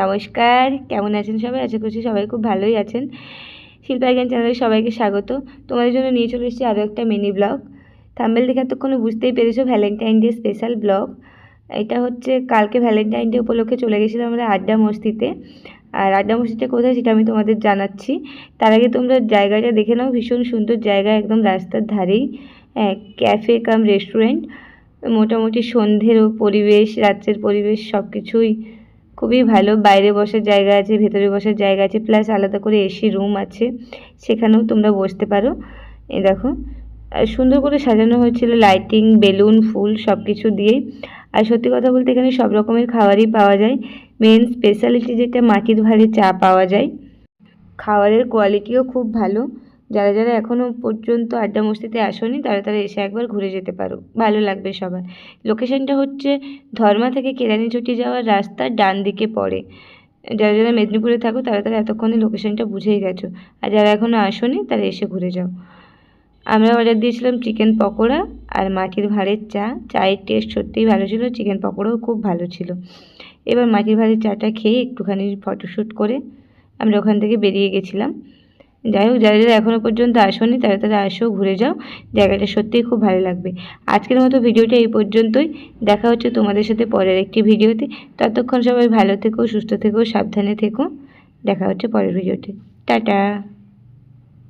নমস্কার, কেমন আছেন সবাই? আশা করছি সবাই খুব ভালোই আছেন। শিল্পা জ্ঞান চ্যানেলে সবাইকে স্বাগত। তোমাদের জন্য নিয়ে চলে এসেছি আরও একটা মিনি ব্লগ। থাম্বনেল দেখে এতক্ষণে বুঝতেই পেরেছো, ভ্যালেন্টাইন ডে স্পেশাল ব্লগ। এটা হচ্ছে কালকে ভ্যালেন্টাইন ডে উপলক্ষে চলে গেছিলাম আমরা আড্ডা মস্তিতে। আর আড্ডা মস্তিটা কোথায় সেটা আমি তোমাদের জানাচ্ছি। তার আগে তোমরা জায়গাটা দেখে নাও, ভীষণ সুন্দর জায়গা, একদম রাস্তার ধারেই ক্যাফে কাম রেস্টুরেন্ট। মোটামুটি সন্ধ্যের পরিবেশ, রাত্রের পরিবেশ সব কিছুই খুবই ভালো। বাইরে বসার জায়গা আছে, ভেতরে বসার জায়গা আছে, প্লাস আলাদা করে এসি রুম আছে, সেখানেও তোমরা বসতে পারো। এই দেখো, সুন্দর করে সাজানো হয়েছিল, লাইটিং, বেলুন, ফুল সব কিছু দিয়েই। আর সত্যি কথা বলতে এখানে সব রকমের খাবারই পাওয়া যায়। মেন স্পেশালিটি যেটা, মাটির ভাঁড়ে চা পাওয়া যায়। খাবারের কোয়ালিটিও খুব ভালো। যারা যারা এখনও পর্যন্ত আড্ডা মস্তিতে আসোনি তারা তারা এসে একবার ঘুরে যেতে পারো, ভালো লাগবে সবার। লোকেশনটা হচ্ছে ধর্মা থেকে কেরানিচটি যাওয়ার রাস্তার ডান দিকে পড়ে। যারা যারা মেদিনীপুরে থাকো তারা তারা এতক্ষণে লোকেশনটা বুঝেই গেছো, আর যারা এখনও আসোনি তারা এসে ঘুরে যাও। আমরা অর্ডার দিয়েছিলাম চিকেন পকোড়া আর মাটির ভাঁড়ের চা। চায়ের টেস্ট সত্যিই ভালো ছিল, চিকেন পকোড়াও খুব ভালো ছিল। এবার মাটির ভাঁড়ের চাটা খেয়ে একটুখানি ফটোশ্যুট করে আমরা ওখান থেকে বেরিয়ে গেছিলাম। যাই হোক, যারা যারা এখনও পর্যন্ত আসোনি তারা তারা আসো, ঘুরে যাও, জায়গাটা সত্যিই খুব ভালো লাগবে। আজকের মতো ভিডিওটা এই পর্যন্তই। দেখা হচ্ছে তোমাদের সাথে পরের একটি ভিডিওতে। ততক্ষণ সবাই ভালো থেকো, সুস্থ থেকো, সাবধানে থেকো। দেখা হচ্ছে পরের ভিডিওতে। টাটা।